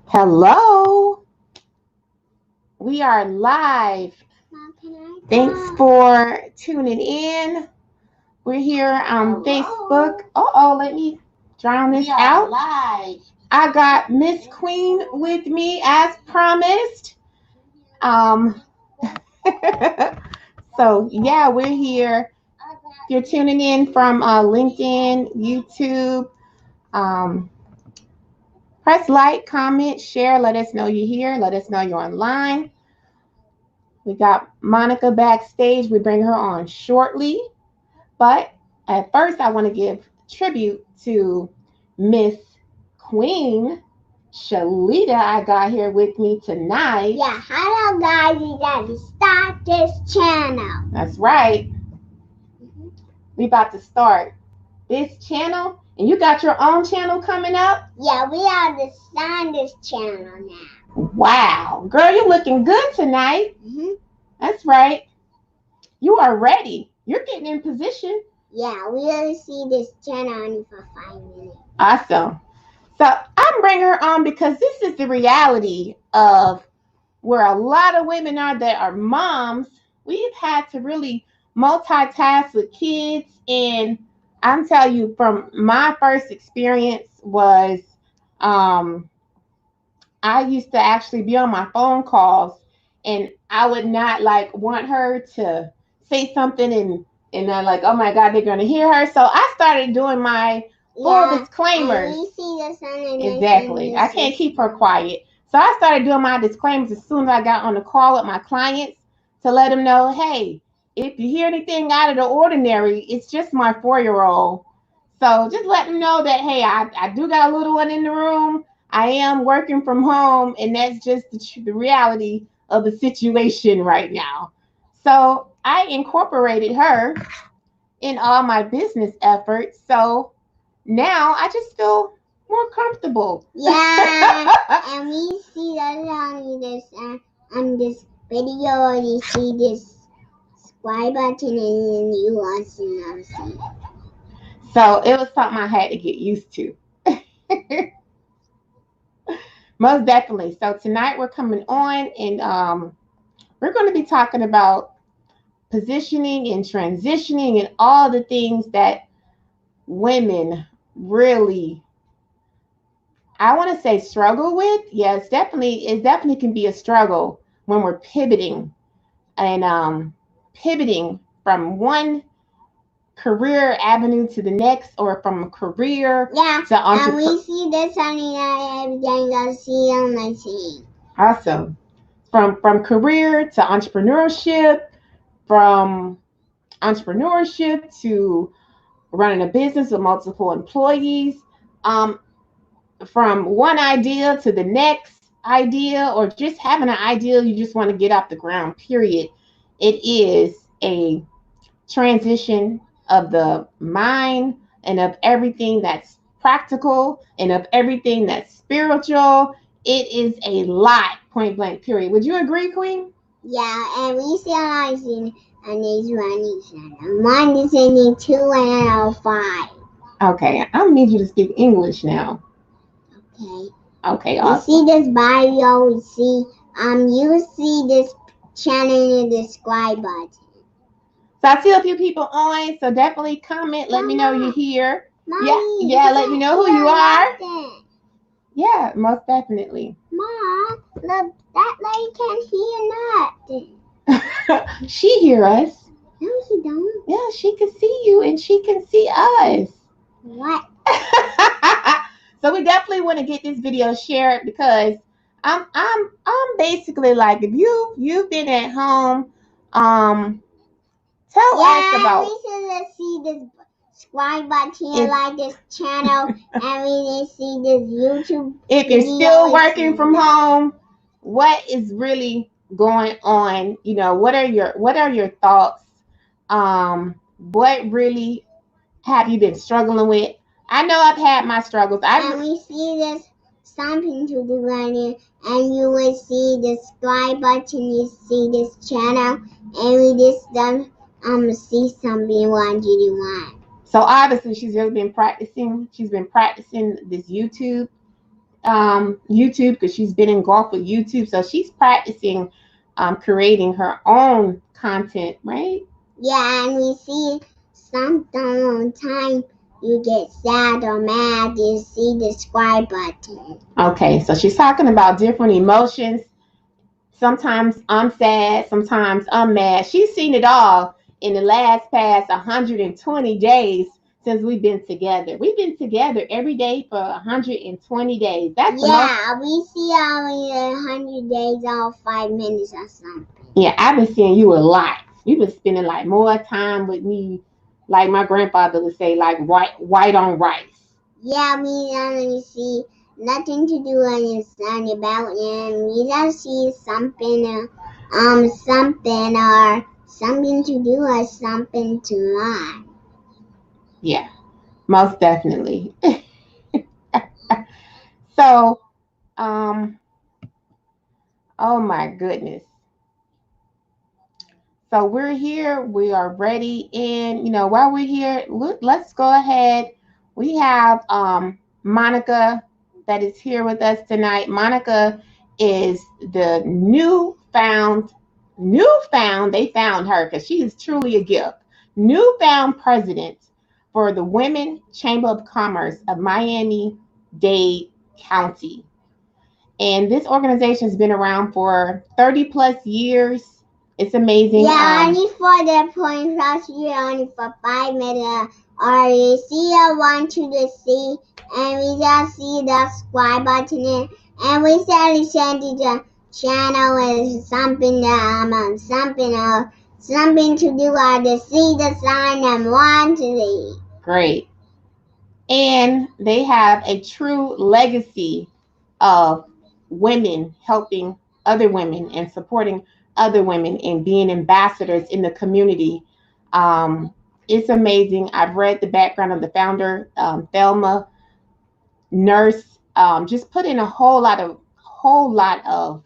Hello, we are live. Mom, can I Thanks go? for tuning in. We're here on Facebook. Let me drown this out. Live. I got Miss Queen with me as promised. Um, so yeah, we're here. If you're tuning in from LinkedIn, YouTube, um, press like, comment, share. Let us know you're here. Let us know you're online. We got Monica backstage. We bring her on shortly. But at first, I want to give tribute to Miss Queen Shalita. I got here with me tonight. Yeah, hello guys, we got to start this channel. That's right. We about to start this channel. And you got your own channel coming up? Yeah, we are to start this channel now. Wow. Girl, you're looking good tonight. That's right. You are ready. You're getting in position. Yeah, we will see this channel only for 5 minutes. Awesome. So I'm bringing her on because this is the reality of where a lot of women are that are moms. We've had to really multitask with kids. And I'm telling you, from my first experience was I used to actually be on my phone calls and I would not like want her to say something and I'm like, oh my God, they're gonna hear her. So I started doing my full disclaimers. And we see the sun Exactly. I can't keep her quiet. So I started doing my disclaimers as soon as I got on the call with my clients to let them know, hey, if you hear anything out of the ordinary, it's just my 4-year-old. So just let them know that, hey, I do got a little one in the room. I am working from home, and that's just the reality of the situation right now. So I incorporated her in all my business efforts. So now I just feel more comfortable. Yeah, and we see that on this video, you see this subscribe button and you also see it. So it was something I had to get used to. Most definitely. So tonight we're coming on and we're going to be talking about positioning and transitioning and all the things that women really, I want to say, struggle with. Yeah, it definitely can be a struggle when we're pivoting and pivoting from one career avenue to the next, or from a career to entrepreneur. And we see this on everything I see on my scene. Awesome. From career to entrepreneurship, from entrepreneurship to running a business with multiple employees, from one idea to the next idea, or just having an idea you just want to get off the ground, period. It is a transition of the mind and of everything that's practical and of everything that's spiritual. It is a lot, point blank, period. Would you agree, Queen? Yeah, and we see on our scene and these running channel. One is in 2 and 5. Okay, I don't need you to speak English now. Okay. Okay, awesome. You see this bio, you see this channel in the subscribe button. So I see a few people on, so definitely comment. Let me know you're here. Mommy, yeah, let me know who you are. Nothing. Yeah, most definitely. Mom, look, that lady can't hear nothing. She hear us. No, she don't. Yeah, she can see you and she can see us. What? So we definitely want to get this video shared because I'm basically like, if you've been at home, tell us about. We should see this subscribe button, like this channel, and we see this YouTube. If you're still working from home, what is really going on? You know, what are your thoughts? What really have you been struggling with? I know I've had my struggles. And we see this something to do right here, and you will see the subscribe button. You see this channel, and we just see something what you want. So obviously she's really been practicing. She's been practicing this YouTube YouTube because she's been engulfed with YouTube. So she's practicing creating her own content, right? Yeah, and we see sometimes you get sad or mad, you see the subscribe button. Okay, so she's talking about different emotions. Sometimes I'm sad, sometimes I'm mad. She's seen it all in the past 120 days since we've been together. We've been together every day for 120 days. That's the most. Yeah, we see only 100 days or 5 minutes or something. Yeah, I've been seeing you a lot. You've been spending like more time with me, like my grandfather would say, like white on rice. Yeah, we only see nothing to do and it's not about and we just see something, something or something to do or something to learn. Yeah, most definitely. So, um, oh my goodness. So we're here. We are ready. And, while we're here, let's go ahead. We have Monica that is here with us tonight. Monica is the newfound, they found her because she is truly a gift. Newfound president for the Women Chamber of Commerce of Miami-Dade County. And this organization has been around for 30 plus years. It's amazing. Yeah, only for the point plus year, only for 5 minutes. Or you see I want you to see, and we just see the subscribe button, and we send to the channel with something something to do or to see the sign and want to see. Great. And they have a true legacy of women helping other women and supporting other women and being ambassadors in the community. It's amazing. I've read the background of the founder, Thelma, nurse, just put in a whole lot of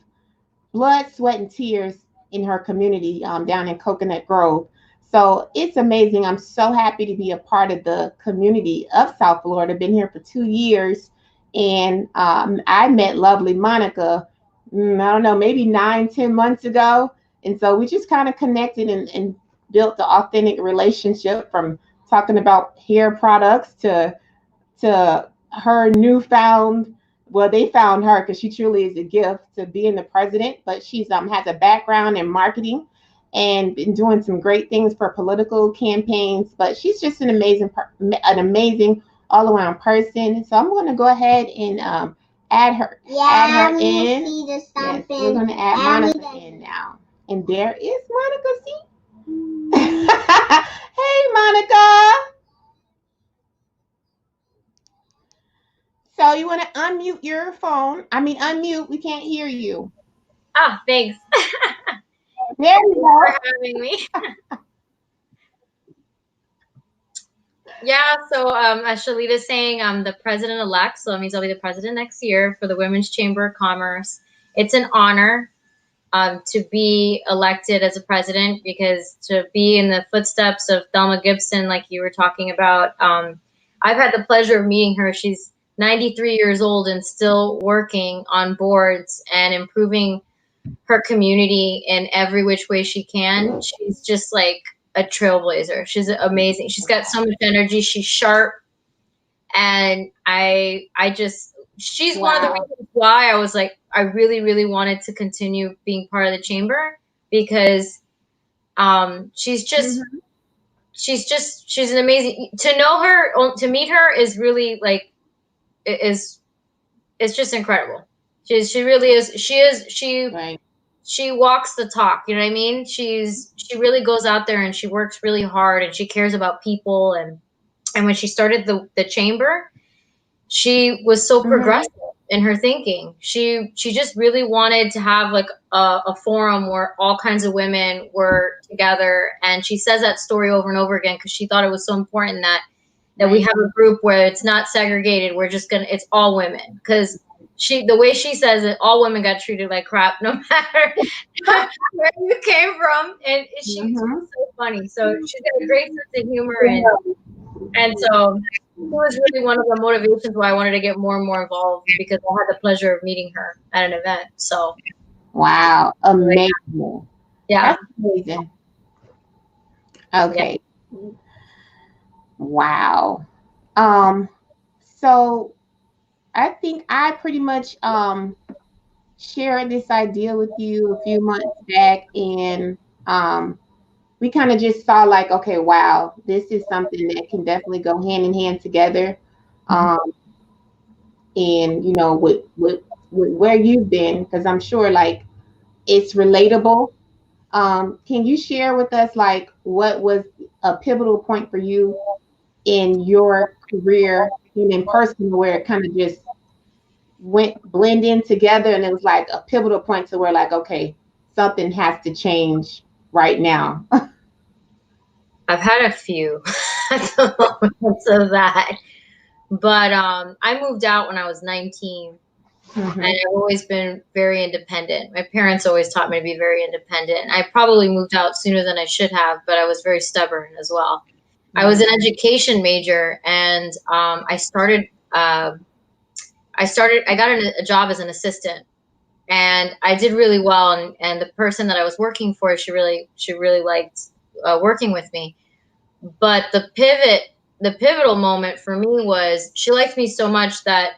blood, sweat, and tears in her community down in Coconut Grove. So it's amazing. I'm so happy to be a part of the community of South Florida. Been here for 2 years, and I met lovely Monica. I don't know, maybe 9, 10 months ago, and so we just kind of connected and built the authentic relationship from talking about hair products to her newfound, well, they found her because she truly is a gift to being the president, but she's has a background in marketing and been doing some great things for political campaigns, but she's just an amazing all around person. So I'm going to go ahead and add her in. See the Yes, we're going to add Monica in now. And there is Monica. See? Hey, Monica. So you want to unmute your phone? I mean, unmute. We can't hear you. Ah, thanks. There you go. For having me. Yeah, so as Shalita's saying, I'm the president-elect, so that means I'll be the president next year for the Women's Chamber of Commerce. It's an honor to be elected as a president because to be in the footsteps of Thelma Gibson, like you were talking about, I've had the pleasure of meeting her. She's 93 years old and still working on boards and improving her community in every which way she can. She's just like a trailblazer. She's amazing. She's got so much energy. She's sharp. And she's one of the reasons why I was like, I really, really wanted to continue being part of the chamber because she's an amazing, to know her, to meet her is really like, it's just incredible. She really is. She walks the talk. You know what I mean? She really goes out there and she works really hard and she cares about people. And when she started the chamber, she was so progressive in her thinking. She just really wanted to have like a forum where all kinds of women were together. And she says that story over and over again because she thought it was so important that we have a group where it's not segregated. It's all women. Because the way she says it, all women got treated like crap, no matter where you came from. And she's so funny. So she's got a great sense of humor. And And so it was really one of the motivations why I wanted to get more and more involved, because I had the pleasure of meeting her at an event. So Wow, amazing. yeah. That's amazing. Yeah. Okay. Wow. Um, so I think I pretty much shared this idea with you a few months back, and we kind of just saw like, okay, wow, this is something that can definitely go hand in hand together. Um, and you know, with where you've been, because I'm sure like it's relatable. Can you share with us like what was a pivotal point for you in your career and in personal where it kind of just went blend in together and it was like a pivotal point to where like, okay, something has to change right now. I've had a few moments of that. But I moved out when I was 19, and Mhm. I've always been very independent. My parents always taught me to be very independent. I probably moved out sooner than I should have, but I was very stubborn as well. I was Right. an education major, and I got a job as an assistant, and I did really well. And the person that I was working for, she really liked working with me. But the pivotal moment for me was she liked me so much that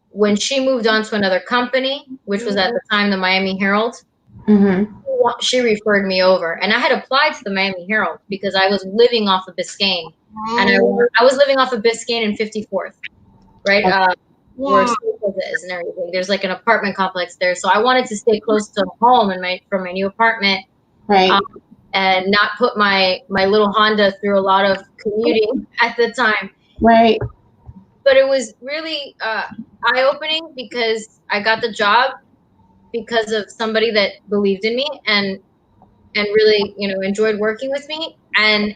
when she moved on to another company, which was at the time the Miami Herald, Mhm. she referred me over. And I had applied to the Miami Herald because I was living off of Biscayne. And I was living off of Biscayne in 54th, right? Where Yeah. Staples is and everything. There's like an apartment complex there. So I wanted to stay close to home and from my new apartment, Right. um, and not put my little Honda through a lot of commuting at the time. Right. But it was really eye opening because I got the job because of somebody that believed in me and really, enjoyed working with me. And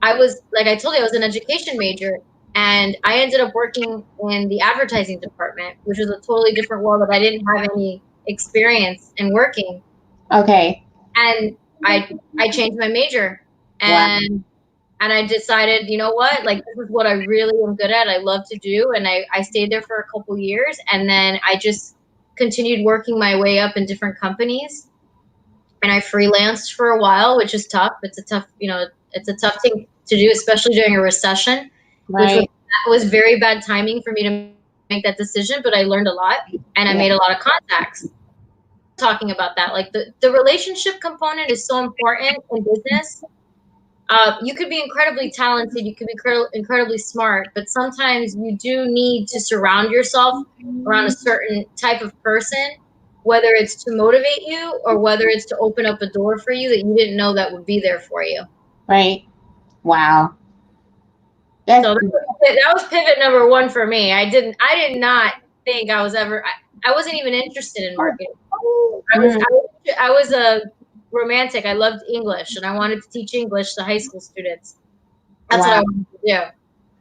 I was, like I told you, I was an education major, and I ended up working in the advertising department, which was a totally different world that I didn't have any experience in working. Okay. And I changed my major, Wow. and I decided, you know what, like this is what I really am good at. I love to do, and I stayed there for a couple years, and then I just continued working my way up in different companies, and I freelanced for a while, which is tough. It's a tough thing to do, especially during a recession, which Right. was very bad timing for me to make that decision. But I learned a lot, and I Yeah. made a lot of contacts. Talking about that, like the relationship component is so important in business. You could be incredibly talented, you could be incredibly smart, but sometimes you do need to surround yourself around a certain type of person, whether it's to motivate you or whether it's to open up a door for you that you didn't know that would be there for you. Right. Wow. That's So that was pivot number one for me. I did not think I was ever. I wasn't even interested in marketing. I was mm, I was a romantic. I loved English, and I wanted to teach English to high school students. That's what I wow. wanted to do.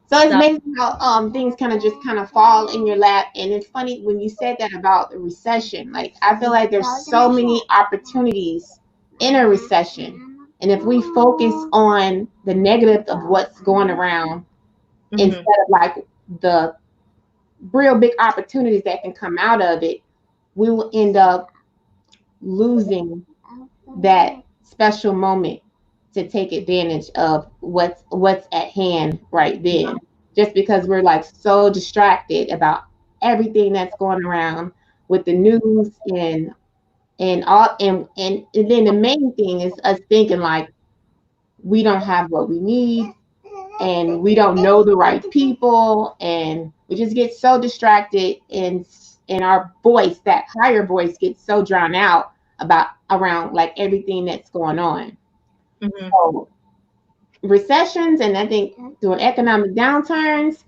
So it's So amazing how things kind of just kind of fall in your lap. And it's funny when you said that about the recession. Like I feel like there's so many opportunities in a recession. And if we focus on the negative of what's going around instead mhm. of like the real big opportunities that can come out of it, we will end up losing that special moment to take advantage of what's at hand right then. Just because we're like so distracted about everything that's going around with the news and all and then the main thing is us thinking like we don't have what we need and we don't know the right people and we just get so distracted and our voice, that higher voice, gets so drowned out about around like everything that's going on. Mhm. So recessions and I think during economic downturns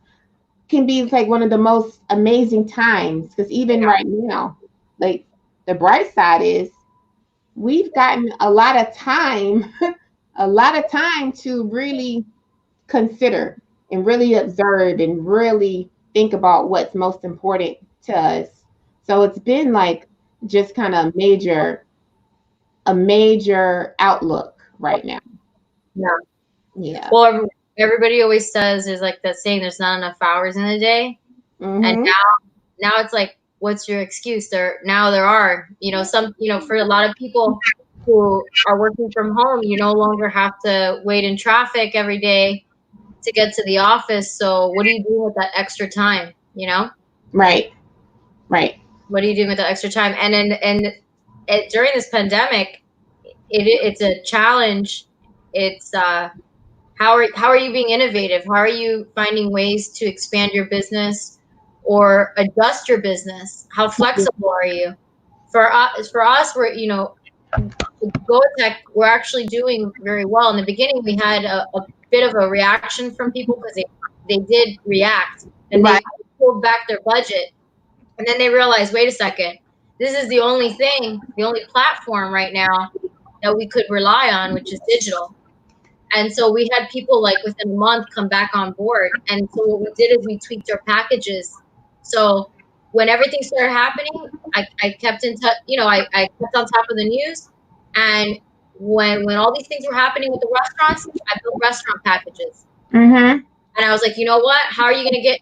can be like one of the most amazing times because even right now, like the bright side is we've gotten a lot of time, a lot of time to really consider and really observe and really think about what's most important to us. So it's been like just kind of a major outlook right now. Yeah. Yeah. Well, everybody always says there's like that saying, there's not enough hours in a day. And now it's like, what's your excuse? There are, some, for a lot of people who are working from home, you no longer have to wait in traffic every day to get to the office. So what do you do with that extra time? Right. What are you doing with that extra time? And during this pandemic, it's a challenge. It's how are you being innovative? How are you finding ways to expand your business or adjust your business? How flexible are you? For us, we're GoTech, we're actually doing very well. In the beginning, we had a bit of a reaction from people because they did react and they pulled back their budget, and then they realized, wait a second, this is the only platform right now that we could rely on, which is digital. And so we had people like within a month come back on board. And so what we did is we tweaked our packages. So when everything started happening, I kept in touch, I kept on top of the news. And when all these things were happening with the restaurants, I built restaurant packages. And I was like, you know what? How are you gonna get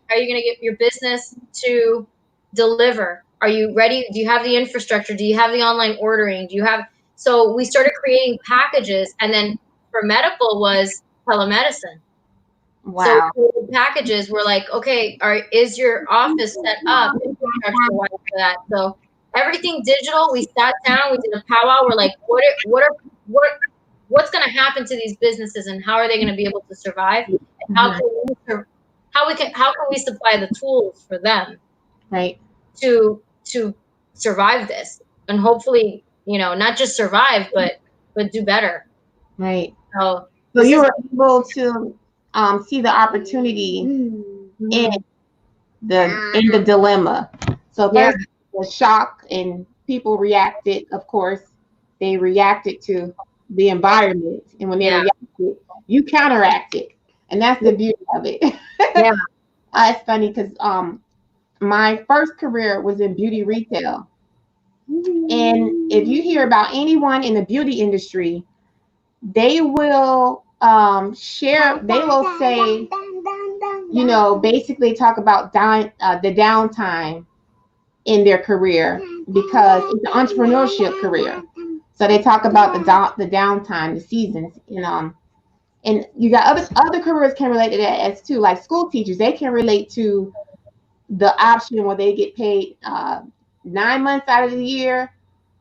your business to deliver? Are you ready? Do you have the infrastructure? Do you have the online ordering? So we started creating packages, and then for medical was telemedicine. Wow. So packages were like, okay, is your office set up infrastructure-wise for that? So everything digital. We sat down, we did a powwow. We're like, what's going to happen to these businesses, and how are they going to be able to survive? And how can we supply the tools for them, right, to survive this, and hopefully, not just survive, but do better. Right. So you were able to see the opportunity in the dilemma. So first the shock, and people reacted. Of course, they reacted to the environment, and when they reacted, you counteracted, and that's the beauty of it. It's funny because my first career was in beauty retail, and if you hear about anyone in the beauty industry, they will share. They will say, basically talk about the downtime in their career, because it's an entrepreneurship career. So they talk about the downtime, the seasons, and you got other careers can relate to that as too, like school teachers. They can relate to the option where they get paid 9 months out of the year,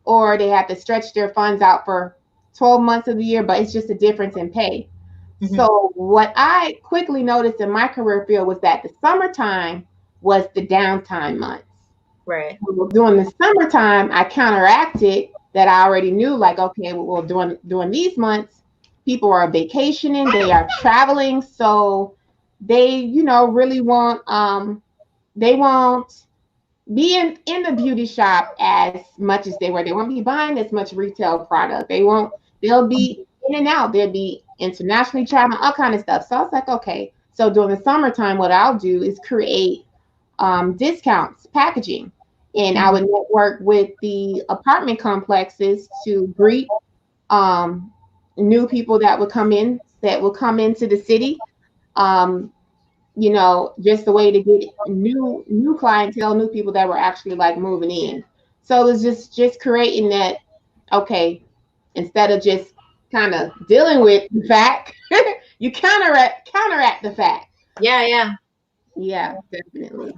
or they have to stretch their funds out for 12 months of the year, but it's just a difference in pay. So what I quickly noticed in my career field was that the summertime was the downtime months. Right. During the summertime, I counteracted that. I already knew, like, okay, well, during these months, people are vacationing, they are traveling, so they, really they won't be in the beauty shop as much as they were. They won't be buying as much retail product. They'll be in and out. They'll be internationally traveling, all kind of stuff. So I was like, okay. So during the summertime, what I'll do is create discounts, packaging, and I would network with the apartment complexes to greet new people that will come into the city. Just the way to get new clientele, new people that were actually like moving in. So it was just creating that. Okay, instead of just kind of dealing with the fact, you counteract the fact. Yeah, definitely.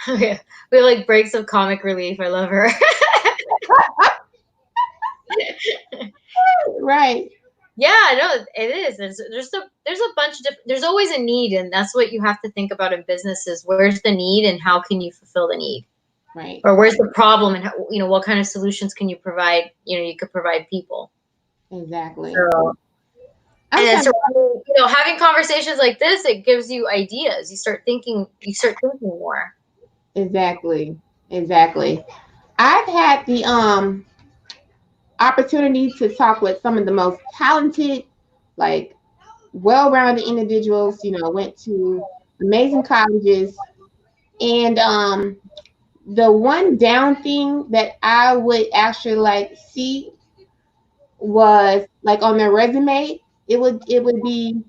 Okay. We have like breaks of comic relief. I love her. Right. Yeah, no, it is. There's a bunch of there's always a need, and that's what you have to think about in businesses. Where's the need, and how can you fulfill the need? Right. Or where's the problem, and how, what kind of solutions can you provide? You could provide people. Exactly. And so, having conversations like this, it gives you ideas. You start thinking more. Exactly. I've had the opportunity to talk with some of the most talented, like well-rounded individuals, went to amazing colleges. And the one down thing that I would actually like see was like on their resume, it would be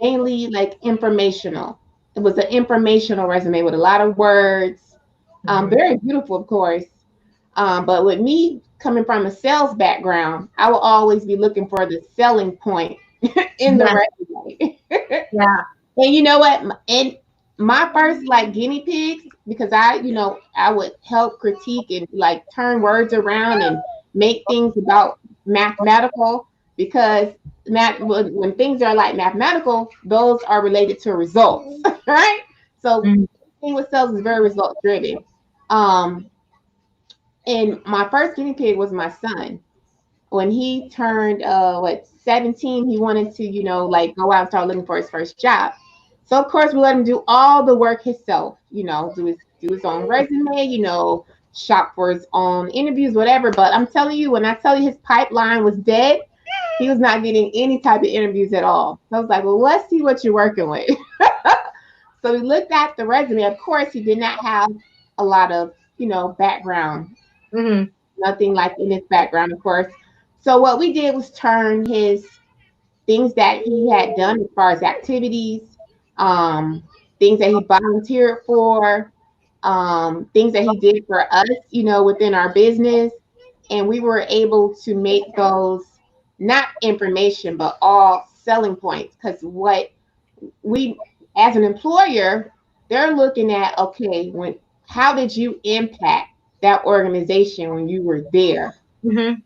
mainly like informational. It was an informational resume with a lot of words, very beautiful, of course. But with me coming from a sales background, I will always be looking for the selling point in the Yeah. resume. Yeah. And you know what? And my first like guinea pigs, because I would help critique and like turn words around and make things about mathematical because when things are like mathematical, those are related to results, right? So Mhm. thing with sales is very result driven. Um, and my first guinea pig was my son. When he turned 17, he wanted to, like go out and start looking for his first job. So of course we let him do all the work himself, do his own resume, shop for his own interviews, whatever. But I'm telling you, when I tell you his pipeline was dead, he was not getting any type of interviews at all. So I was like, well, let's see what you're working with. So we looked at the resume. Of course, he did not have a lot of, background, Mhm. nothing like in his background, of course. So what we did was turn his things that he had done as far as activities, um, things that he volunteered for, things that he did for us, within our business. And we were able to make those not information, but all selling points. Because what we, as an employer, they're looking at, okay, how did you impact that organization when you were there? Mhm.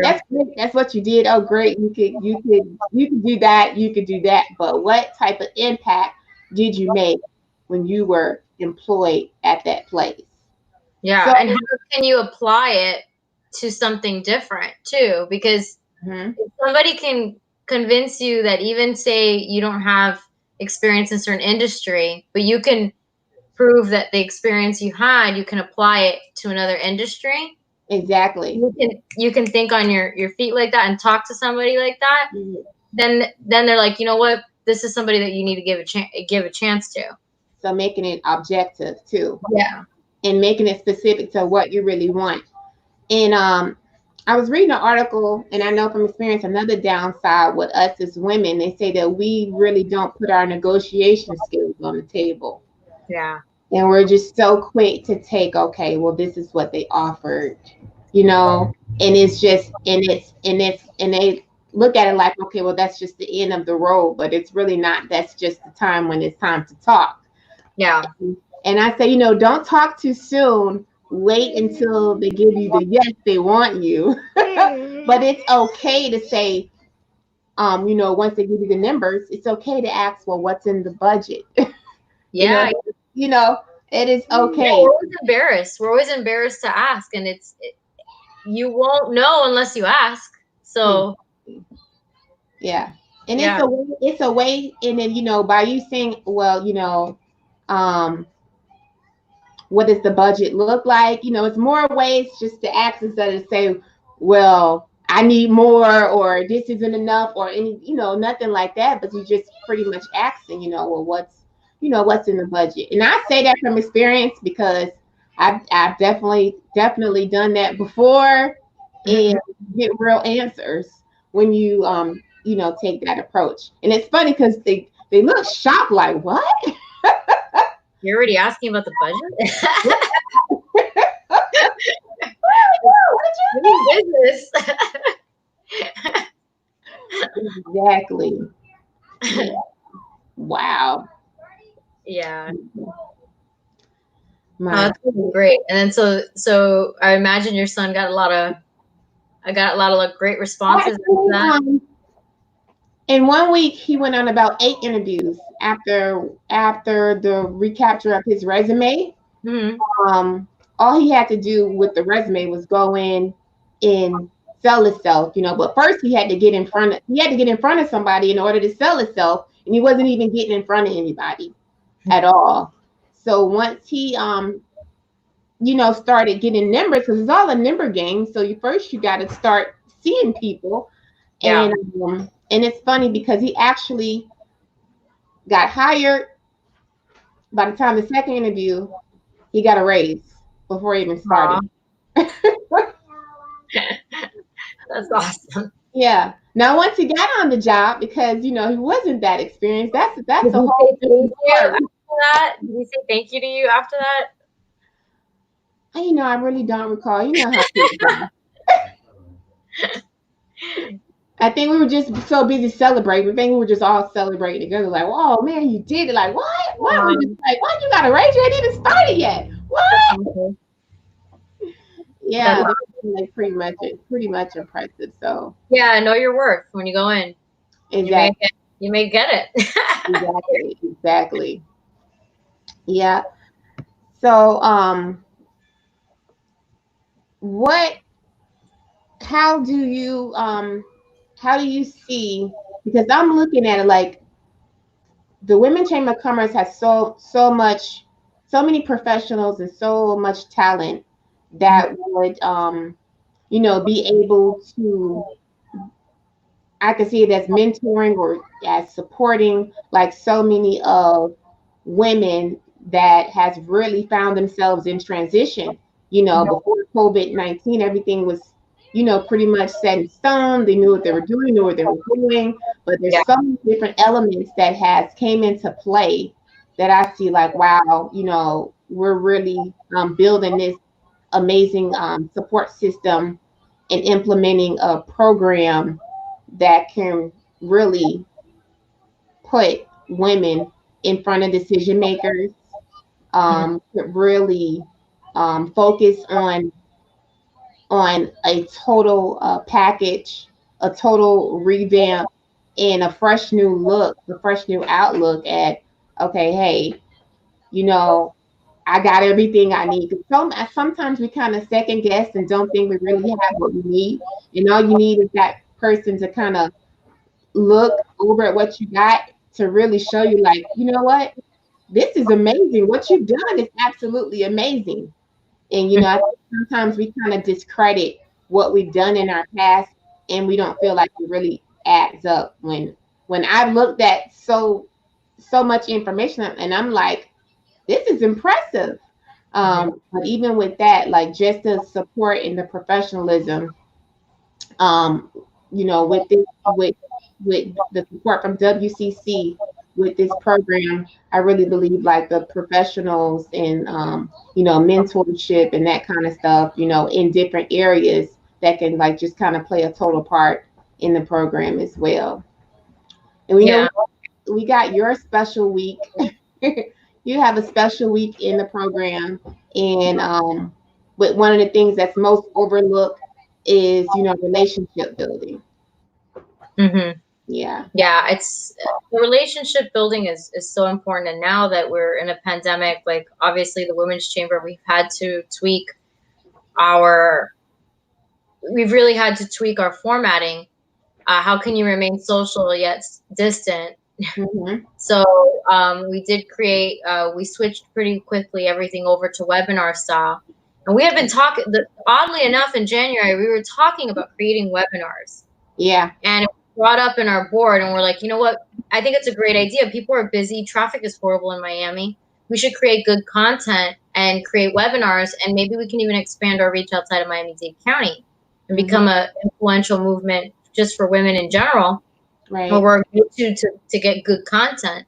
That's great. That's what you did. Oh, great. You could do that. You could do that. But what type of impact did you make when you were employed at that place? Yeah, So, and how can you apply it to something different too? Because mhm, if somebody can convince you that even say you don't have experience in a certain industry, but you can prove that the experience you had, you can apply it to another industry. exactly. You can think on your feet like that and talk to somebody like that. Mhm. Then they're like, you know what? This is somebody that you need to give a chance to. So making it objective too, Yeah. and making it specific to what you really want. And I was reading an article, and I know from experience another downside with us as women, they say that we really don't put our negotiation skills on the table. Yeah. And we're just so quick to take, okay, well, this is what they offered, you know, and it's just, and they look at it like, okay, well, that's just the end of the road, but it's really not. That's just the time when it's time to talk. Yeah. And I say, don't talk too soon. Wait until they give you the yes, they want you. But it's okay to say, once they give you the numbers, it's okay to ask, well, what's in the budget? you know, Yeah. you know, it is Yeah, okay. we're always embarrassed. We're always embarrassed to ask, and you won't know unless you ask. So Yeah. And yeah. it's a way, and then, by you saying, well, um, what does the budget look like? It's more ways just to ask instead of say, well, I need more, or this isn't enough, or any, nothing like that. But you just pretty much asking, well, what's in the budget? And I say that from experience because I've definitely done that before, Mhm. and get real answers when you take that approach. And it's funny because they look shocked, like, what? You're already asking about the budget? This is business. Exactly. Yeah. Wow. Yeah. Oh, My that's really great. And then so I imagine your son got a lot of like, great responses after actually, that. in 1 week he went on about 8 interviews after the recapture of his resume. Hmm. Um, all he had to do with the resume was go in and sell himself, But first he had to get in front of somebody in order to sell himself, and he wasn't even getting in front of anybody at all. So once he started getting numbers, because it's all a number game. So you got to start seeing people, Yeah. and it's funny because he actually got hired. By the time the second interview, he got a raise before he even Aw. started. That's awesome. Yeah. Now, once he got on the job, because he wasn't that experienced. That's Did a he whole say thank different you story. after that? Did he say thank you to you after that? I really don't recall. You know how kids are. I think we were just so busy celebrating. I think we were just all celebrating together. Like, oh man, you did it! Like, what? Why we just like, why you got a raise? You ain't even started yet. What? That's Yeah, like pretty much impressive. So yeah, know your worth when you go in. exactly, You may get it. exactly. Yeah. So what? How do you see? Because I'm looking at it like the Women Chamber of Commerce has so many professionals and so much talent that would be able to, I can see it as mentoring or as supporting like so many of women that has really found themselves in transition. Before COVID-19, everything was, pretty much set in stone. They knew what they were doing, knew what they were doing. But there's Yeah. so many different elements that has came into play that I see like, wow, we're really building this amazing support system and implementing a program that can really put women in front of decision makers, really focus on a total package, a total revamp, and a fresh new look, a fresh new outlook at, okay, hey, you know, I got everything I need. Sometimes we kind of second guess and don't think we really have what we need. And all you need is that person to kind of look over at what you got to really show you, like, you know what? This is amazing. What you've done is absolutely amazing. And I think sometimes we kind of discredit what we've done in our past, and we don't feel like it really adds up. When I've looked at so much information, and I'm like, this is impressive. But even with that, like just the support and the professionalism, um, with the support from WCC with this program, I really believe like the professionals and mentorship and that kind of stuff, in different areas that can like just kind of play a total part in the program as well. And we know Yeah. we got your special week. You have a special week in the program, and but one of the things that's most overlooked is relationship building. Mm-hmm. Yeah. Yeah, it's the relationship building is so important. And now that we're in a pandemic, like obviously the Women's Chamber, our we've really had to tweak our formatting. How can you remain social yet distant? Mm-hmm. So we did create. We switched pretty quickly everything over to webinar style, and we have been talking. Oddly enough, in January we were talking about creating webinars. Yeah. And it was brought up in our board, and we're like, you know what? I think it's a great idea. People are busy. Traffic is horrible in Miami. We should create good content and create webinars, and maybe we can even expand our reach outside of Miami-Dade County and become a influential movement just for women in general, where Right. we're able to get good content.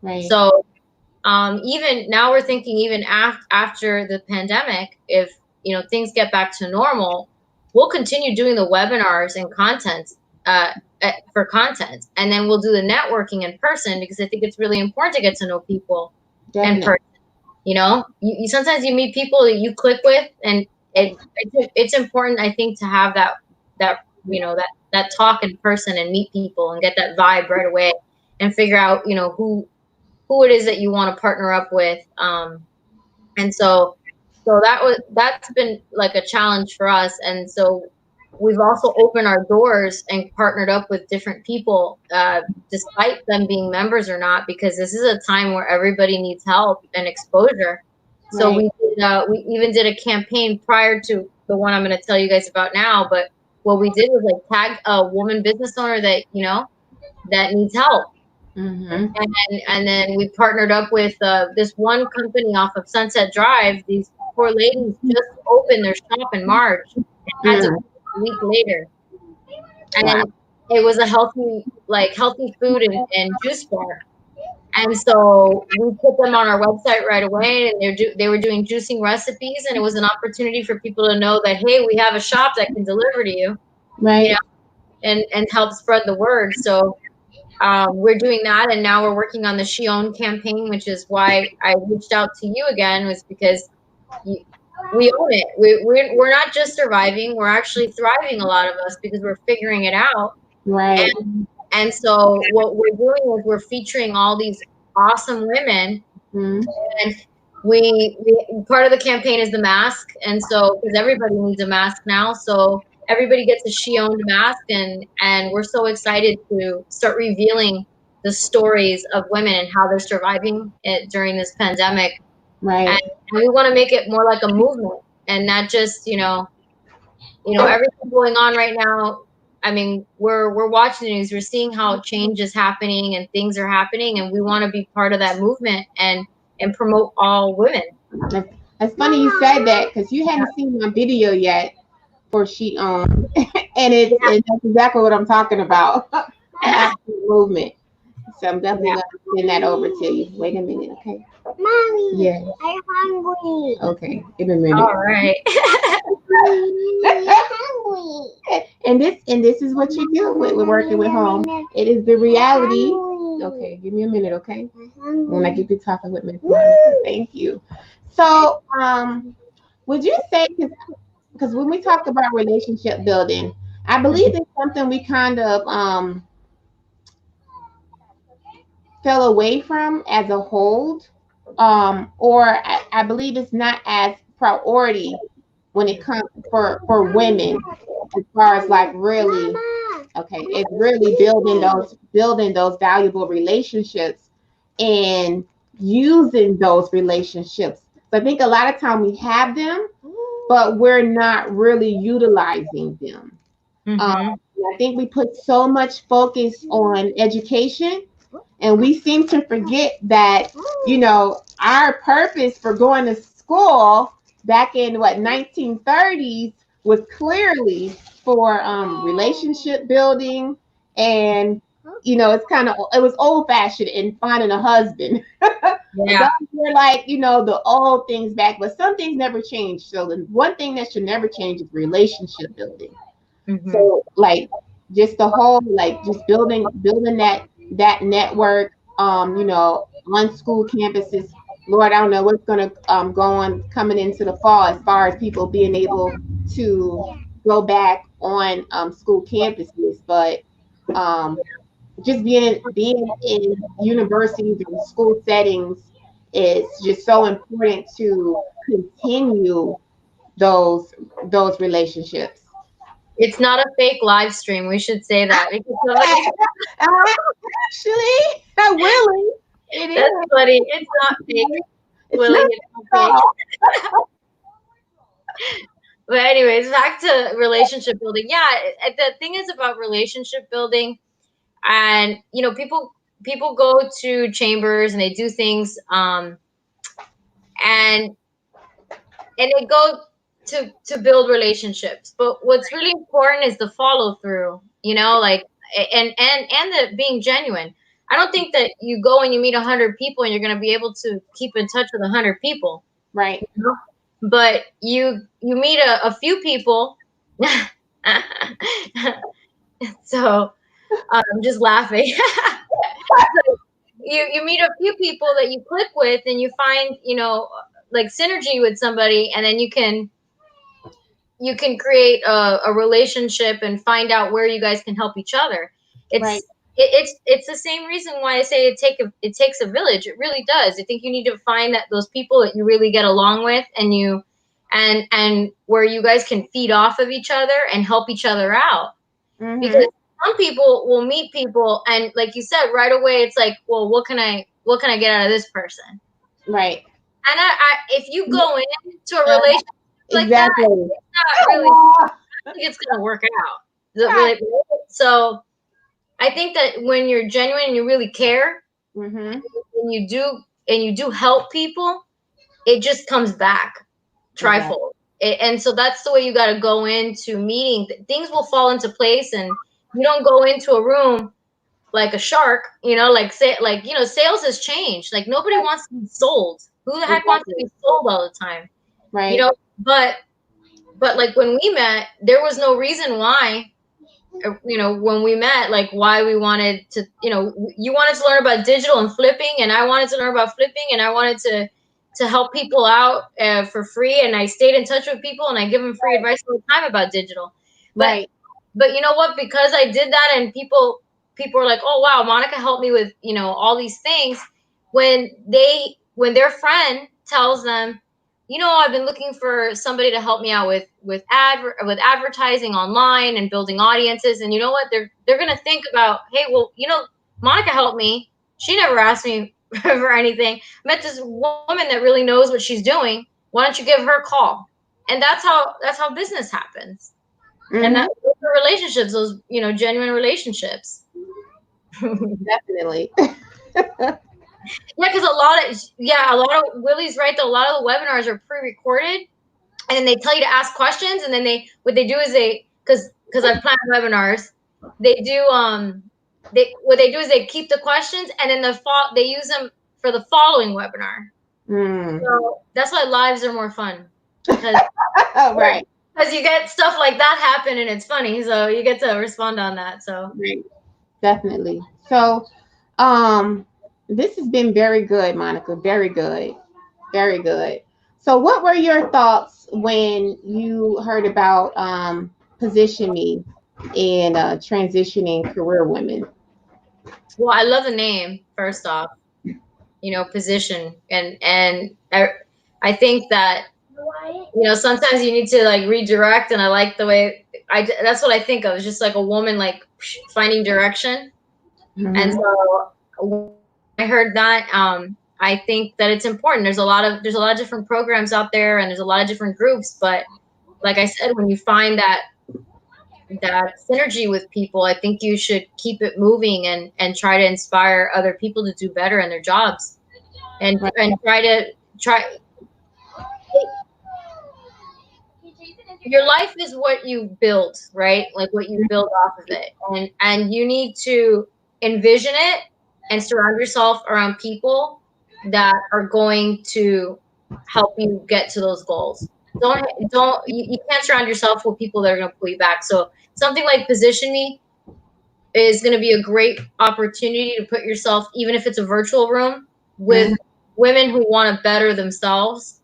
Right. So even now, we're thinking even after the pandemic, if things get back to normal, we'll continue doing the webinars and content uh, for content, and then we'll do the networking in person because I think it's really important to get to know people in Definitely. person. You sometimes you meet people that you click with, and it's important, I think, to have that talk in person and meet people and get that vibe right away and figure out who it is that you want to partner up with. And so that's been like a challenge for us. And so we've also opened our doors and partnered up with different people, despite them being members or not, because this is a time where everybody needs help and exposure. So Right. we even did a campaign prior to the one I'm going to tell you guys about now. But what we did was like tag a woman business owner that needs help. Mm-hmm. And then we partnered up with this one company off of Sunset Drive. These poor ladies just opened their shop in March and had to Mm. close a week later. and it was a healthy food and juice bar. And so we put them on our website right away, and they were doing juicing recipes, and it was an opportunity for people to know that, hey, we have a shop that can deliver to you, Right. and help spread the word. So we're doing that, and now we're working on the She Owned campaign, which is why I reached out to you again, was because you, we own it. We're not just surviving; we're actually thriving. A lot of us, because we're figuring it out. Right. And so what we're doing is we're featuring all these awesome women, Mm-hmm. and we part of the campaign is the mask, and so because everybody needs a mask now, so everybody gets a She Owned mask, and we're so excited to start revealing the stories of women and how they're surviving it during this pandemic, Right. and we want to make it more like a movement and not just everything going on right now. I mean, we're watching the news, we're seeing how change is happening and things are happening, and we want to be part of that movement and promote all women. That's funny you said that because you hadn't seen my video yet for She Owned, and it's that's exactly what I'm talking about. Absolute movement. So I'm definitely gonna send that over to you. Wait a minute, okay? Mommy, Yeah. I'm hungry. Okay. Give a minute. All right. I'm hungry. And this is what you do with working with home. It is the reality. Okay, give me a minute, okay? When I get to talking with my son. Thank you. So, would you say, because when we talk about relationship building, I believe it's something we kind of fell away from as a whole, or I believe it's not as priority when it comes for women as far as like really okay, it's really building those valuable relationships and using those relationships. So I think a lot of time we have them, but we're not really utilizing them. Mm-hmm. I think we put so much focus on education, and we seem to forget that, our purpose for going to school back in what 1930s was clearly for relationship building, and it was old fashioned in finding a husband. Yeah. Those were like, the old things back, but some things never change. So the one thing that should never change is relationship building. Mm-hmm. So like just the whole like just building that network, on school campuses. Lord, I don't know what's gonna go on coming into the fall as far as people being able to go back on school campuses, but just being in universities or school settings is just so important to continue those relationships. It's not a fake live stream. We should say that, because somebody. Actually, really, it That's is. funny. It's not fake. It's Willie, not it's not fake. But anyways, back to relationship building. Yeah, the thing is about relationship building, and people go to chambers and they do things, and they go to build relationships. But what's really important is the follow through. Like, and the being genuine. I don't think that you go and you meet 100 people and you're going to be able to keep in touch with 100 people. right. But you meet a few people. So I'm just laughing. You meet a few people that you click with, and you find like synergy with somebody, and then you can create a relationship and find out where you guys can help each other. Right. It's the same reason why I say it takes a village. It really does. I think you need to find those people that you really get along with, and where you guys can feed off of each other and help each other out. Mm-hmm. Because some people will meet people, and like you said, right away it's like, well, what can I get out of this person? Right. And if you go into a relationship like Exactly. that, it's not really. I don't think it's gonna work out. So I think that when you're genuine and you really care, Mm-hmm. and you do help people, it just comes back trifold. And so that's the way you got to go into meeting. Things will fall into place, and you don't go into a room like a shark, like say, like, sales has changed. Like nobody wants to be sold. Who the heck wants to Exactly. be sold all the time? Right. But like when we met, there was no reason why, when we met, like why we wanted to, you wanted to learn about digital and flipping, and I wanted to learn about flipping, and I wanted to help people out for free, and I stayed in touch with people, and I give them free advice all the time about digital. But Right. but you know what? Because I did that, and people are like, oh wow, Monica helped me with all these things. When their friend tells them, I've been looking for somebody to help me out with advertising online and building audiences, and you know what? They're gonna think about, hey, well, Monica helped me. She never asked me for anything. I met this woman that really knows what she's doing. Why don't you give her a call? And that's how business happens. And Mm-hmm. those are relationships, those genuine relationships. Definitely. Yeah, because a lot of Willie's right though. A lot of the webinars are pre-recorded, and then they tell you to ask questions, and then what they do is because I've planned webinars, they do what they do is they keep the questions, and then they use them for the following webinar. Mm. So that's why lives are more fun, because Right. you get stuff like that happen, and it's funny, so you get to respond on that. So Right. Definitely. So, this has been very good, Monica. Very good. Very good. So, what were your thoughts when you heard about Position Me in transitioning career women? well, I love the name first off, position, and I think that sometimes you need to like redirect, and I like the way that's what I think of. It's just like a woman like finding direction. And Mm-hmm. so when I heard that, I think that it's important. There's a lot of different programs out there, and there's a lot of different groups, but like I said, when you find that synergy with people, I think you should keep it moving, and try to inspire other people to do better in their jobs, and Right. and try your life is what you build, right? Like what you build off of it. And you need to envision it and surround yourself around people that are going to help you get to those goals. You can't surround yourself with people that are going to pull you back. So something like Position Me is going to be a great opportunity to put yourself, even if it's a virtual room, with Mhm. women who want to better themselves,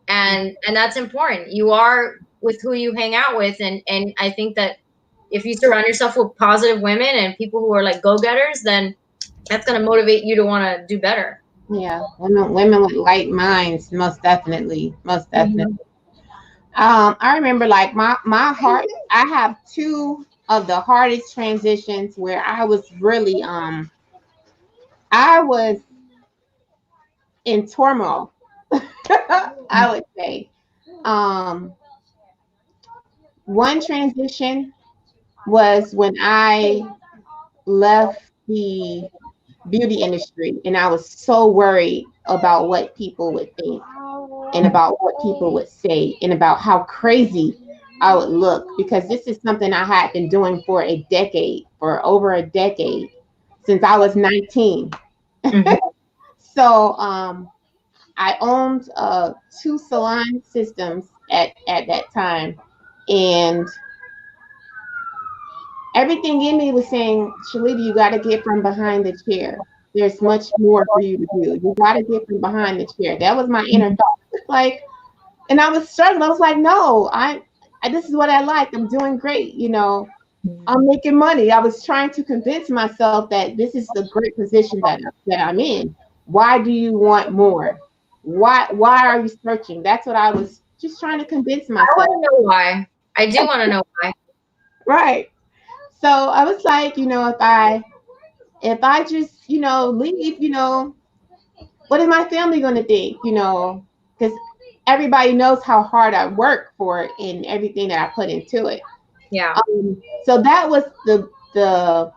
and that's important. You are with who you hang out with, and I think that if you surround yourself with positive women and people who are like go-getters, then that's going to motivate you to want to do better. Yeah. Women with light minds, most definitely. Most definitely. Mhm. I remember like my heart. I have two of the hardest transitions where I was really I was in turmoil. I would say. Um, One transition was when I left the beauty industry, and I was so worried about what people would think and about what people would say and about how crazy I would look, because this is something I had been doing for a decade, for over a decade, since I was 19. Mhm. So I owned two salon systems at that time, and everything in me was saying, Shalita, you got to get from behind the chair. There's much more for you to do. You got to get from behind the chair. That was my inner thought. Like, and I was struggling. I was like, no, this is what I like. I'm doing great. I'm making money. I was trying to convince myself that this is the great position that I'm in. Why do you want more? Why are you searching? That's what I was just trying to convince I myself. want to know why. I do want to know why. Right. So I was like, if I just, leave, what is my family going to think, because everybody knows how hard I work for it and everything that I put into it. Yeah. So that was the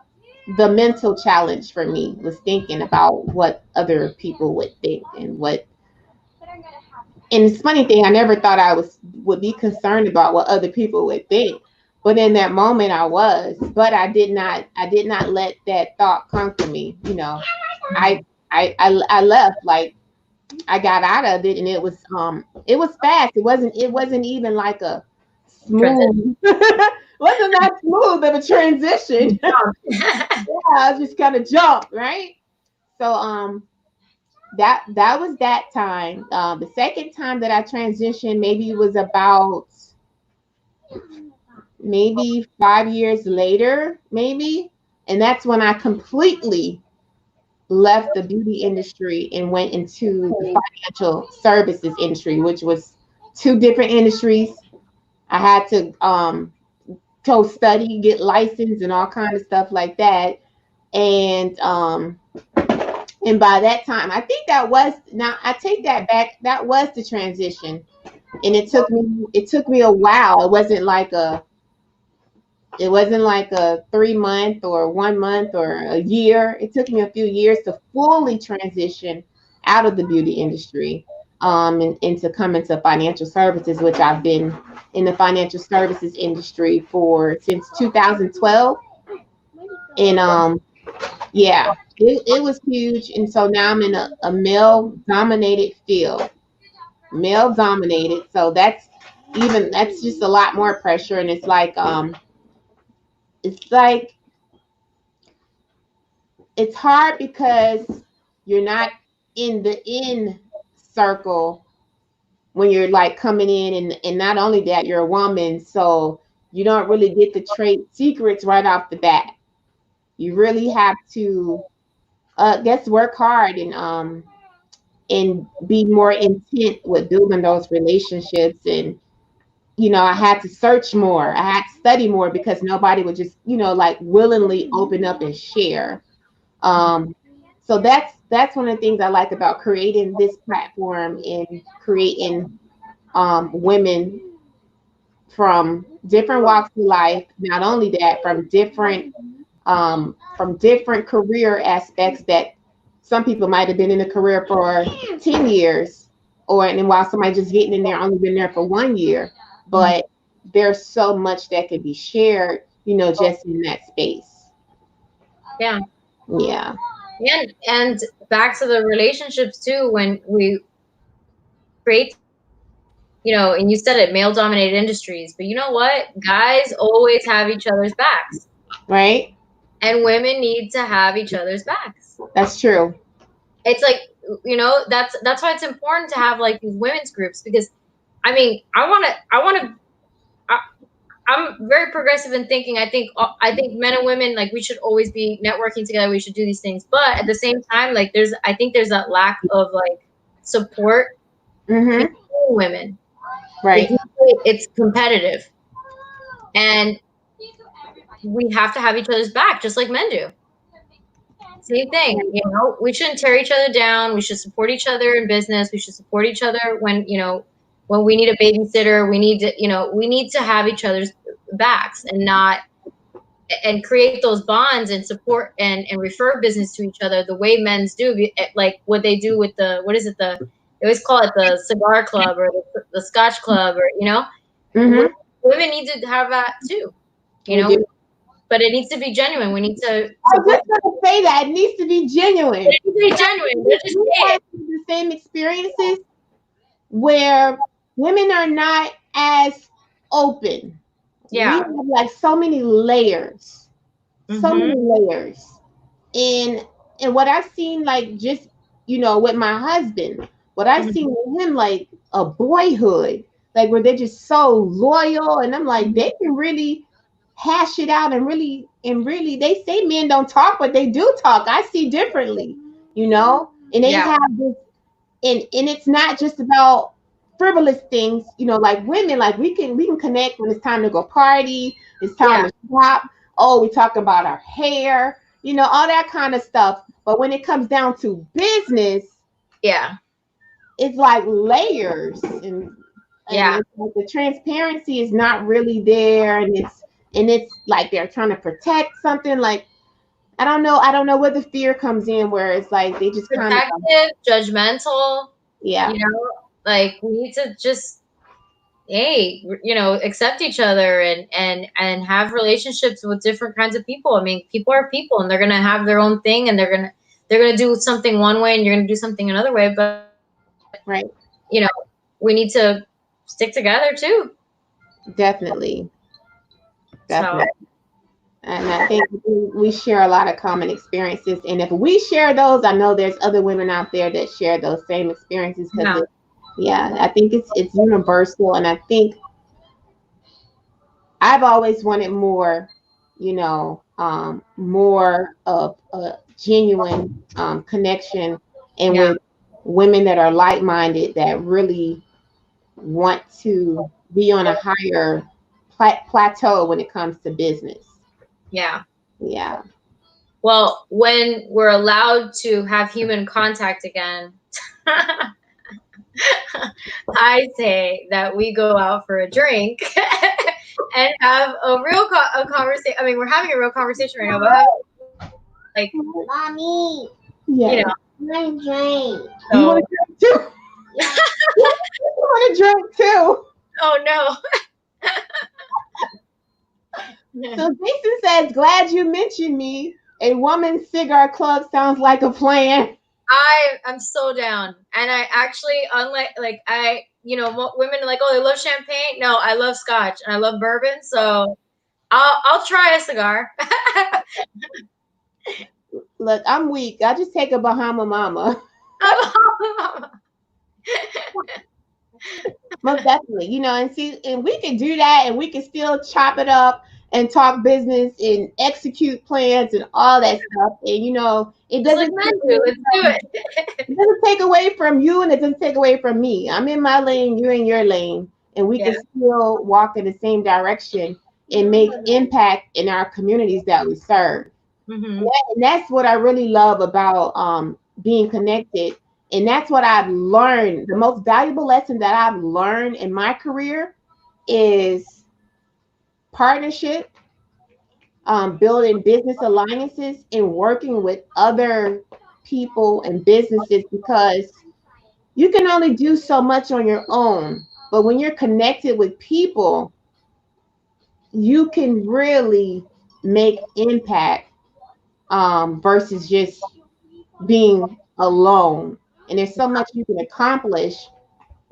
mental challenge for me, was thinking about what other people would think and it's funny thing, I never thought I would be concerned about what other people would think. But in that moment I was, but I did not let that thought conquer me. I left. Like, I got out of it, and it was fast. It wasn't even like a Transit. smooth wasn't that smooth of a transition. I just kind of jumped, right? So that was that time. The second time that I transitioned, maybe it was about maybe 5 years later, maybe. And that's when I completely left the beauty industry and went into the financial services industry, which was two different industries. I had to go study, get licensed, and all kind of stuff like that. And by that time, I think that was, now I take that back. That was the transition, and it took me a while. It wasn't like a 3 month or 1 month or a year. It took me a few years to fully transition out of the beauty industry, and to come into financial services, which I've been in the financial services industry for since 2012. And yeah, it was huge. And so now I'm in a male dominated field, male dominated. So that's just a lot more pressure. And it's like it's hard because you're not in the in circle when you're like coming in, and not only that, you're a woman, so you don't really get the trade secrets right off the bat. You really have to guess work hard, and be more intent with building those relationships. And I had to search more, I had to study more, because nobody would just like willingly open up and share. So that's one of the things I like about creating this platform, and creating women from different walks of life. Not only that, from different career aspects, that some people might have been in a career for 10 years, and then while somebody just getting in there only been there for 1 year. But there's so much that could be shared, just in that space. Yeah. Yeah. And back to the relationships too, when we create, and you said it, male dominated industries, but you know what? Guys always have each other's backs. Right. And women need to have each other's backs. That's true. It's like, that's why it's important to have like these women's groups, because I mean, I'm very progressive in thinking. I think men and women, like, we should always be networking together. We should do these things, but at the same time, like, I think there's that lack of like support Mm-hmm. between women. Right. It's competitive, and we have to have each other's back, just like men do. Same thing, we shouldn't tear each other down. We should support each other in business. We should support each other when we need a babysitter. We need to have each other's backs, and create those bonds, and support, and refer business to each other the way men's do, like what they do with what is it, they always call it the cigar club, or the scotch club, or Mm-hmm. women need to have that too, We do. but it needs to be genuine. We need to I was just gonna say that it needs to be genuine. it needs to be genuine. They're just We have the same experiences where women are not as open. We yeah. have like so many layers, so Mhm. many layers. And what I've seen, like, just with my husband, what I've seen with him, like a boyhood, like where they're just so loyal, and I'm like, they can really hash it out, and really they say men don't talk, but they do talk. I see differently, and they Yeah. have this, and it's not just about frivolous things, like women, like we can connect when it's time to go party, it's time Yeah. to shop. Oh, we talk about our hair, all that kind of stuff. But when it comes down to business, Yeah. it's like layers, and Yeah. it's like the transparency is not really there, and it's like they're trying to protect something. Like, I don't know where the fear comes in, where it's like they just kind of, Protective, judgmental, yeah. like we need to just hey, accept each other and have relationships with different kinds of people. I mean, people are people, and they're gonna have their own thing, and they're gonna do something one way, and you're gonna do something another way. But Right. we need to stick together too. Definitely. So Definitely. And I think we share a lot of common experiences. And if we share those, I know there's other women out there that share those same experiences because, yeah, yeah, I think it's universal. And I think I've always wanted more, more of a genuine connection and yeah, with women that are like minded that really want to be on a higher plateau when it comes to business. yeah. Yeah. Well, when we're allowed to have human contact again, I say that we go out for a drink and have a real a conversation. I mean, we're having a real conversation right now, but have like Mommy, you Yeah. know. my drink. You want So, to drink too? You want to drink too? oh no. So Jason says, glad you mentioned me. A woman's cigar club sounds like a plan. I'm so down, and I actually, unlike like women are like, oh, they love champagne. No, I love scotch and I love bourbon. So I'll try a cigar. Look, I'm weak. I just take a Bahama Mama. Most definitely, and see, and we can do that, and we can still chop it up and talk business and execute plans and all that stuff. And it Just like doesn't men do. Let's do it. it doesn't take away from you, and it doesn't take away from me. I'm in my lane, you're in your lane, and we Yeah. can still walk in the same direction and make impact in our communities that we serve. Hmm. And that's what I really love about being connected. And that's what I've learned. The most valuable lesson that I've learned in my career is partnership, building business alliances, and working with other people and businesses because you can only do so much on your own. But when you're connected with people, you can really make impact versus just being alone. And there's so much you can accomplish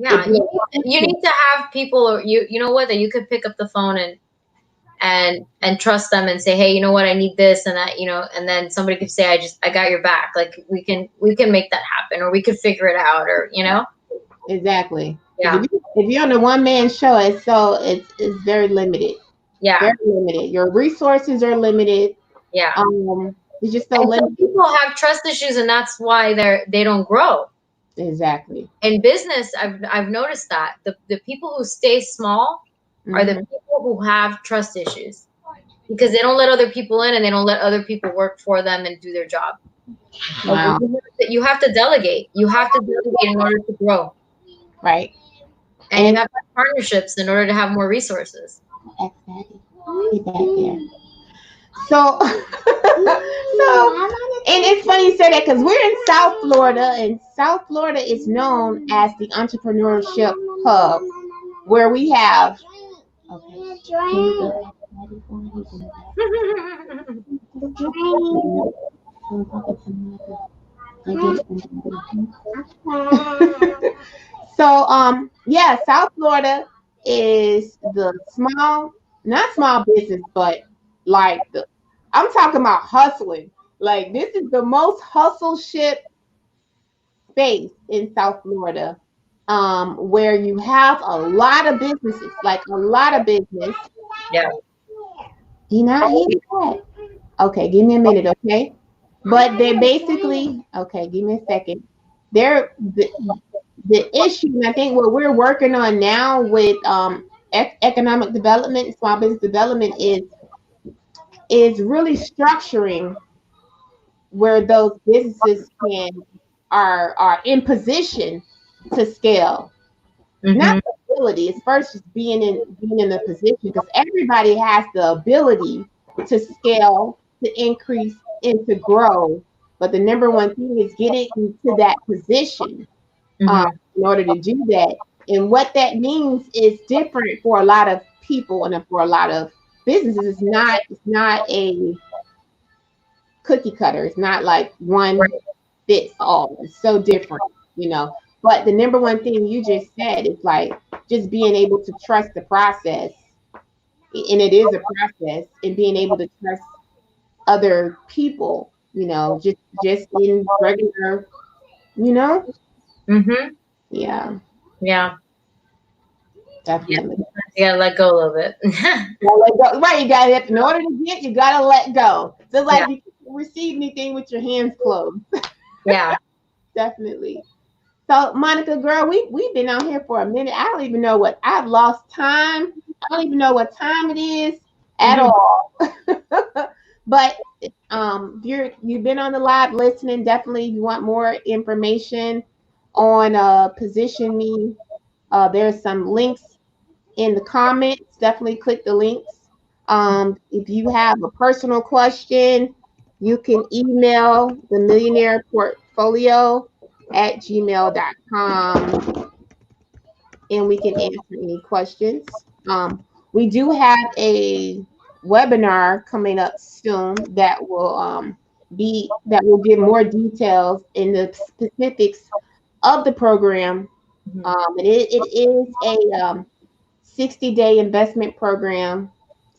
if Yeah, you're you need to have people, or you know what, that you could pick up the phone and trust them and say, hey, you know what, I need this and that, and then somebody could say, I got your back. Like we can make that happen, or we could figure it out, or exactly. Because yeah, if you're on a one man show, it's very limited. yeah, Very limited. Your resources are limited. yeah. It's just so And some limited. people have trust issues, and that's why they don't grow. Exactly. In business, I've noticed that the people who stay small are the Hmm. people who have trust issues because they don't let other people in, and they don't let other people work for them and do their job. And Wow. you have to delegate. You have to delegate in order to grow, Right. and you And have to have partnerships in order to have more resources. get back there. So, and it's funny you say that because we're in South Florida, and South Florida is known as the entrepreneurship hub, where we have. Okay. Can you go ahead, Daddy, for me? I'm talking to So yeah, South Florida is the not small business, but like I'm talking about hustling. Like this is the most hustle ship space in South Florida, where you have a lot of businesses, like a lot of business. Yeah. Do you not hear that? Okay, give me a minute, okay? But they're basically okay. Give me a second. They're the issue, and I think what we're working on now with economic development, small business development, is really structuring where those businesses are in position to scale. Not Hmm. the ability. It's first just being in the position because everybody has the ability to scale, to increase, and to grow. But the number one thing is getting into that position um, Hmm. in order to do that. And what that means is different for a lot of people and for a lot of businesses. It's not a cookie cutter. It's not like one Right. fits all. It's so different, you know. But the number one thing you just said is like just being able to trust the process, and it is a process, and being able to trust other people, you know, just in regular, you know. Mm-hmm. Yeah, Yeah. Yeah. definitely. You gotta let go a little bit. Gotta let go. Right, you gotta, in order to get, you gotta let go. Just Yeah. like you can't receive anything with your hands closed. Yeah. Definitely. So, Monica, girl, we've been out here for a minute. I don't even know what I've lost time. I don't even know what time it is at Mm-hmm. all. But you've been on the live listening. Definitely, if you want more information on Position Me, there's some links in the comments. Definitely click the links. If you have a personal question, you can email the Millionaire Portfolio at gmail.com, and we can answer any questions. We do have a webinar coming up soon that will give more details in the specifics of the program. And it is a 60-day investment program.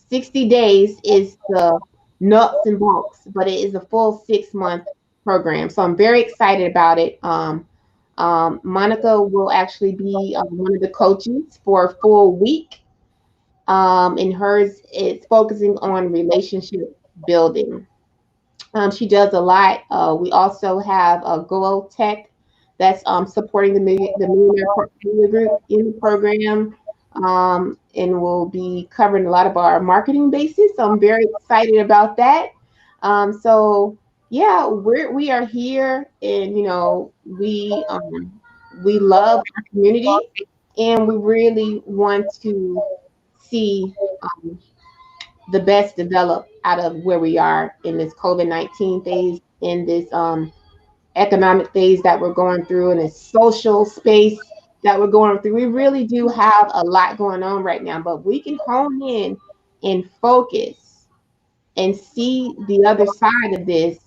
60 days is the nuts and bolts, but it is a full 6 month program. So I'm very excited about it. Monica will actually be one of the coaches for a full week. And hers is focusing on relationship building. She does a lot. We also have a Go Tech that's supporting the Millionaire Portfolio Group in the program, and we'll be covering a lot of our marketing bases. So I'm very excited about that. So yeah, we are here, and you know we love our community, and we really want to see the best develop out of where we are in this COVID-19 phase, in this economic phase that we're going through, in this social space that we're going through. We really do have a lot going on right now, but we can hone in and focus and see the other side of this.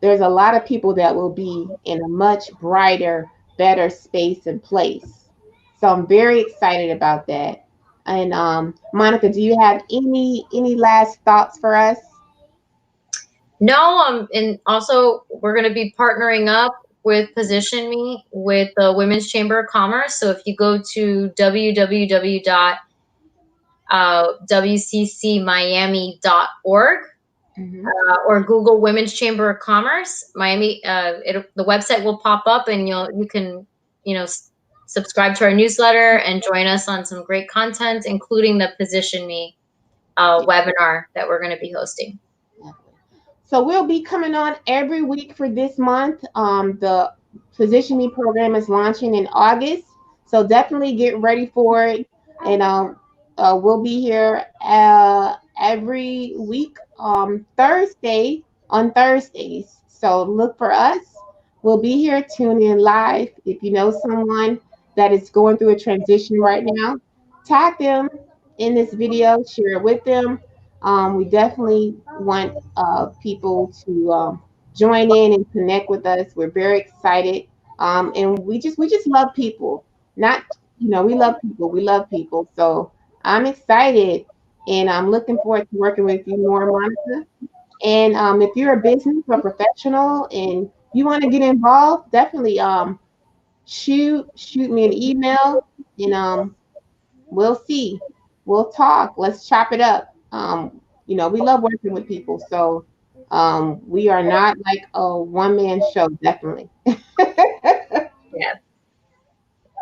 There's a lot of people that will be in a much brighter, better space and place. So I'm very excited about that. And Monica, do you have any last thoughts for us? No, and also we're going to be partnering up with Position Me with the Women's Chamber of Commerce. So if you go to www.wccmiami.org, Mhm. or Google Women's Chamber of Commerce Miami, the website will pop up, and you can subscribe to our newsletter and join us on some great content, including the Position Me webinar that we're going to be hosting. So we'll be coming on every week for this month. The Position Me program is launching in August, so definitely get ready for it. And we'll be here every week on Thursdays. So look for us. We'll be here. Tune in live. If you know someone that is going through a transition right now, tag them in this video. Share it with them. We definitely want people to join in and connect with us. We're very excited, and we just love people. Not we love people. We love people. So I'm excited, and I'm looking forward to working with you more, Monica. And if you're a business or professional and you want to get involved, definitely shoot me an email, and we'll see. We'll talk. Let's chop it up. We love working with people. So we are not like a one-man show, definitely. Yeah,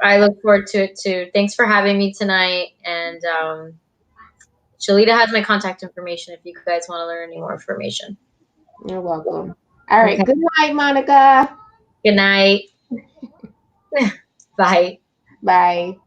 I look forward to it too. Thanks for having me tonight. And Shalita has my contact information if you guys want to learn any more information. You're welcome. All right. Okay. Good night, Monica. Good night. Bye. Bye.